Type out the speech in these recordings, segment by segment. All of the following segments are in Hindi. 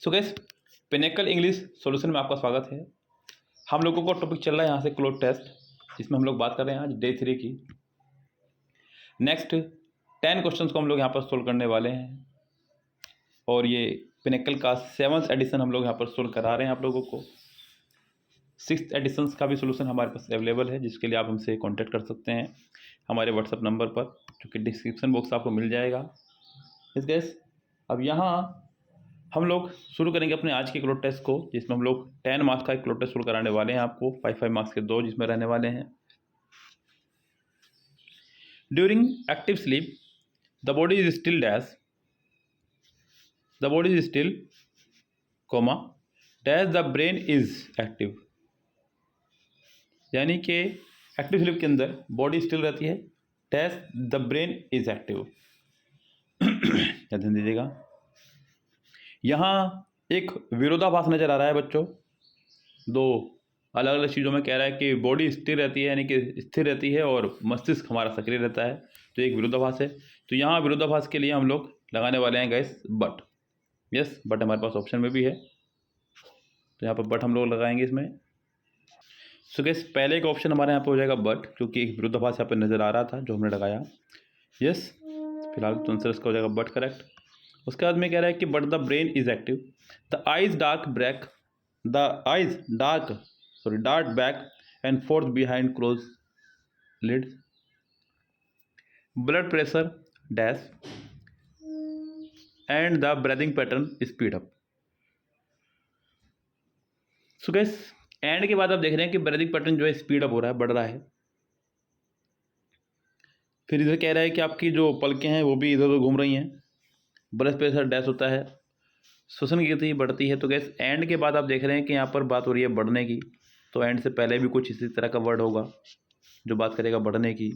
So guys, pinnacle English solution में आपका स्वागत है। हम लोगों का टॉपिक चल रहा है यहाँ से क्लोज टेस्ट, जिसमें हम लोग बात कर रहे हैं आज डे 3 की। नेक्स्ट 10 क्वेश्चंस को हम लोग यहाँ पर सोल्व करने वाले हैं और ये पिनेकल का 7th एडिशन हम लोग यहाँ पर सोल्व करा रहे हैं आप लोगों को। 6th एडिशंस का भी सोल्यूशन हमारे पास अवेलेबल है, जिसके लिए आप हमसे कॉन्टैक्ट कर सकते हैं हमारे व्हाट्सअप नंबर पर, जो कि डिस्क्रिप्शन बॉक्स आपको मिल जाएगा। इस गैस अब यहाँ हम लोग शुरू करेंगे अपने आज के क्लोज टेस्ट को, जिसमें हम लोग 10 मार्क्स का एक क्लोज टेस्ट शुरू कराने वाले हैं आपको। 5 मार्क्स के 2 जिसमें रहने वाले हैं। During active sleep the body is still dash, the body is still comma dash the brain is active. यानी कि एक्टिव स्लीप के अंदर बॉडी स्टिल रहती है, dash the brain is active. ध्यान दीजिएगा, यहाँ एक विरोधाभास नज़र आ रहा है बच्चों। दो अलग अलग चीज़ों में कह रहा है कि बॉडी स्थिर रहती है, यानी कि स्थिर रहती है, और मस्तिष्क हमारा सक्रिय रहता है, तो एक विरोधाभास है। तो यहाँ विरोधाभास के लिए हम लोग लगाने वाले हैं गैस बट। यस, बट हमारे पास ऑप्शन में भी है, तो यहाँ पर बट हम लोग लगाएंगे इसमें। सो गैस पहले का ऑप्शन हमारे यहाँ पर हो जाएगा बट, क्योंकि एक विरोधाभास यहाँ पर नज़र आ रहा था जो हमने लगाया। यस, फिलहाल तो आंसर इसका हो जाएगा बट करेक्ट। उसके बाद में कह रहा है कि but the brain is active, the eyes dart back and forth behind close lid, blood pressure dash and the breathing pattern speed up. So guys and के बाद आप देख रहे हैं कि ब्रीदिंग पैटर्न जो है स्पीड अप हो रहा है, बढ़ रहा है। फिर इधर कह रहा है कि आपकी जो पलकें हैं वो भी इधर उधर घूम रही हैं, ब्लड प्रेशर डैश होता है, श्वसन की गति बढ़ती है। तो गैस एंड के बाद आप देख रहे हैं कि यहाँ पर बात हो रही है बढ़ने की, तो एंड से पहले भी कुछ इसी तरह का वर्ड होगा जो बात करेगा बढ़ने की।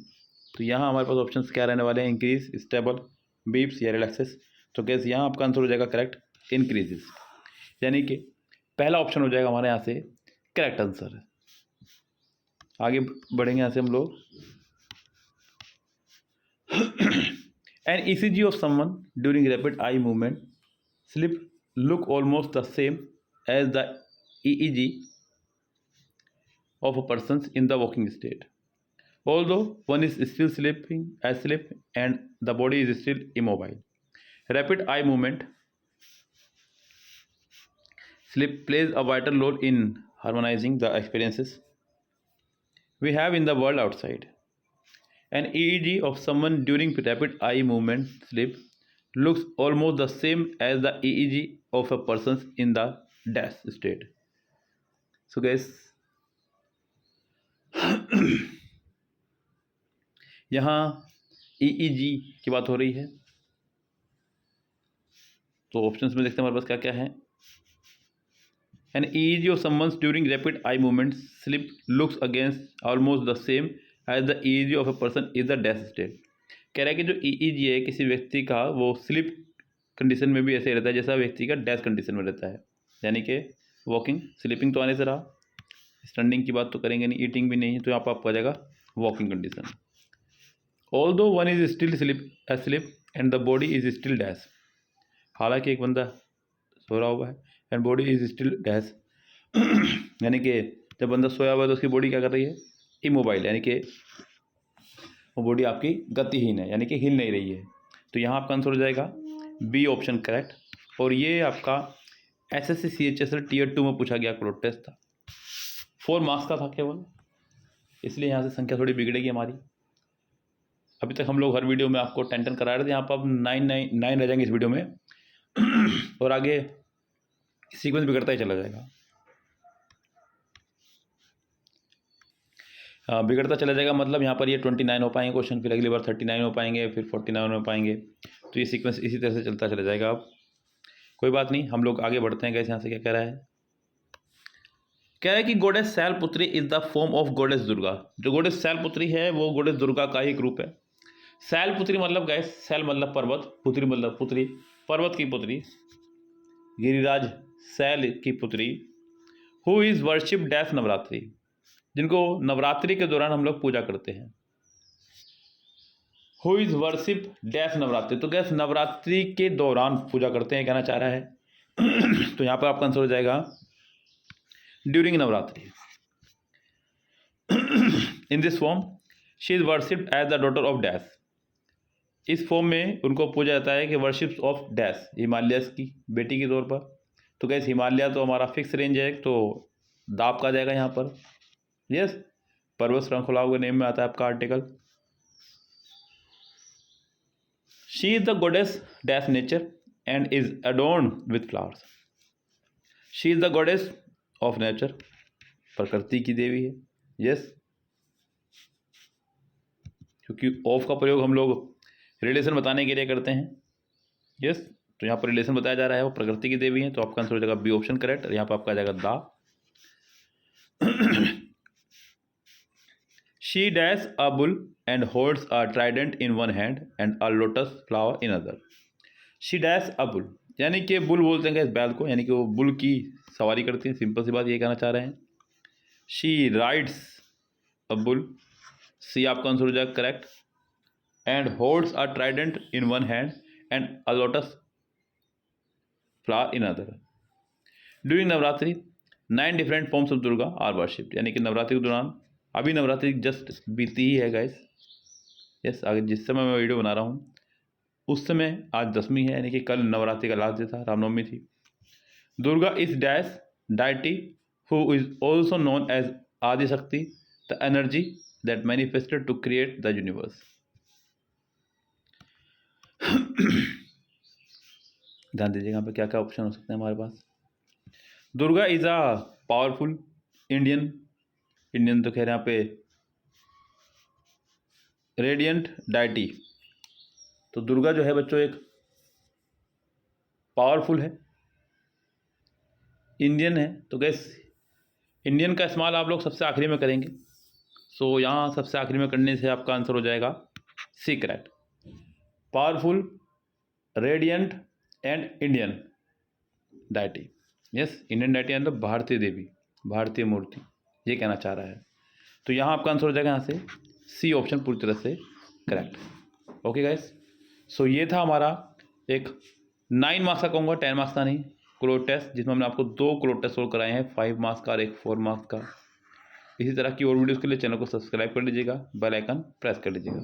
तो यहाँ हमारे पास ऑप्शंस क्या रहने वाले हैं, इंक्रीज, स्टेबल, बीप्स या रिलैक्सेस। तो गैस यहाँ आपका आंसर हो जाएगा करेक्ट इंक्रीजेस, यानी कि पहला ऑप्शन हो जाएगा हमारे यहाँ से करेक्ट आंसर। आगे बढ़ेंगे यहाँ से हम लोग। An ECG of someone during rapid eye movement sleep look almost the same as the EEG of a person in the walking state, although one is still asleep and the body is still immobile. Rapid eye movement sleep plays a vital role in harmonizing the experiences we have in the world outside. An EEG of someone during rapid eye movement sleep looks almost the same as the EEG of a person in the dash state. So guys, यहाँ EEG की बात हो रही है, तो ऑप्शंस में देखते हैं हमारे पास क्या क्या है। An EEG of someone during rapid eye movement sleep looks against almost the same as the EEG of a person is the dash state. कह रहा है कि जो EEG है किसी व्यक्ति का, वो स्लीप कंडीशन में भी ऐसे ही रहता है जैसा व्यक्ति का डैश कंडीशन में रहता है, यानी कि वॉकिंग, स्लीपिंग तो आने से रहा, स्टैंडिंग की बात तो करेंगे नहीं, ईटिंग भी नहीं है, तो यहाँ पर आपको आ जाएगा walking condition. Although one is still sleep and the body is still dash, हालांकि एक बंदा सो रहा हुआ है and body is still dash, यानी कि जब बंदा सोया हुआ है तो उसकी बॉडी क्या कर रही है, इमोबाइल, यानी कि वो बॉडी आपकी गतिहीन है, यानी कि हिल नहीं रही है। तो यहाँ आपका आंसर हो जाएगा बी ऑप्शन करेक्ट। और ये आपका SSC CHSL Tier 2 में पूछा गया क्लोज टेस्ट था, 4 मार्क्स का था केवल, इसलिए यहाँ से संख्या थोड़ी बिगड़ेगी हमारी। अभी तक हम लोग हर वीडियो में आपको 10 करा रहे थे, यहाँ पर अब 9 रह जाएंगे इस वीडियो में और आगे सीक्वेंस बिगड़ता ही चला जाएगा, बिगड़ता चला जाएगा। मतलब यहाँ पर ये 29 हो पाएंगे क्वेश्चन, फिर अगली बार 39 हो पाएंगे, फिर 49 हो पाएंगे, तो ये सीक्वेंस इसी तरह से चलता चला जाएगा। अब कोई बात नहीं, हम लोग आगे बढ़ते हैं। कैसे यहाँ से क्या कह रहा है, कह रहा है कि गोडेस Shailputri is the form of गोडेस Durga. जो गोडेस शैलपुत्री है वो गोडेस दुर्गा का ही एक रूप है। शैलपुत्री मतलब गैस, शैल मतलब पर्वत, पुत्री मतलब पुत्री, पर्वत की पुत्री, गिरिराज शैल की पुत्री, who is worship dash Navratri, जिनको नवरात्रि के दौरान हम लोग पूजा करते हैं। Who is worship dash Navratri, तो गैस नवरात्रि के दौरान पूजा करते हैं, कहना चाह रहा है तो यहाँ पर आपका आंसर हो जाएगा during Navratri. In this form she is worshipped as the daughter of dash. इस फॉर्म में उनको पूजा जाता है कि वर्शिप्स ऑफ डैश, हिमालयस की बेटी के तौर पर। तो गैस हिमालय तो हमारा फिक्स रेंज है, तो दाप का जाएगा यहाँ पर। यस, पर्वत श्रृंखलाओं के नेम में आता है आपका article. She is the goddess dash nature and is adorned with flowers. She is the goddess of nature, प्रकृति की देवी है। यस, क्योंकि ऑफ का प्रयोग हम लोग रिलेशन बताने के लिए करते हैं। यस, तो यहाँ पर रिलेशन बताया जा रहा है, वो प्रकृति की देवी है, तो आपका आंसर हो जाएगा बी ऑप्शन करेक्ट। और यहाँ पर आपका आ जाएगा दा। She dash a bull and holds a trident in one hand and a lotus flower in other. She dash a bull, यानी कि बुल बोलते हैं इस बैल को, यानी कि वो बुल की सवारी करती है। सिंपल सी बात ये कहना चाह रहे हैं। She rides a bull, C आपका आंसर हो जाएगा correct. And holds a trident in one hand and a lotus flower in other. During Navratri 9 different forms of Durga are worshipped, यानी कि नवरात्रि के दौरान, अभी नवरात्रि जस्ट बीती ही है गाइस। यस, आगे जिस समय मैं वीडियो बना रहा हूँ उस समय आज 10वीं है, यानी कि कल नवरात्रि का लास्ट डे था, रामनवमी थी। Durga is dash deity who is also known as Adishakti, the energy that manifested to create the universe. ध्यान दीजिएगा यहाँ पे क्या क्या ऑप्शन हो सकते हैं हमारे पास। Durga is a powerful Indian तो खैर यहाँ पे रेडियंट डाइटी। तो दुर्गा जो है बच्चों एक पावरफुल है, इंडियन है। तो गैस इंडियन का इस्तेमाल आप लोग सबसे आखिरी में करेंगे, सो यहाँ सबसे आखिरी में करने से आपका आंसर हो जाएगा C correct. Powerful, radiant and Indian deity. Yes, Indian deity मतलब भारतीय देवी, भारतीय मूर्ति, ये कहना चाह रहा है। तो यहाँ आपका आंसर हो जाएगा यहाँ से सी ऑप्शन पूरी तरह से करेक्ट। ओके गाइस, सो ये था हमारा एक 9 मार्क्स का कहूँगा, 10 मार्क्स का नहीं, क्लोज टेस्ट, जिसमें हमने आपको 2 क्लोज टेस्ट सोल्व कराए हैं, 5 मार्क्स का और एक 4 मार्क्स का। इसी तरह की और वीडियोज़ के लिए चैनल को सब्सक्राइब कर लीजिएगा, बेल आइकन प्रेस कर लीजिएगा।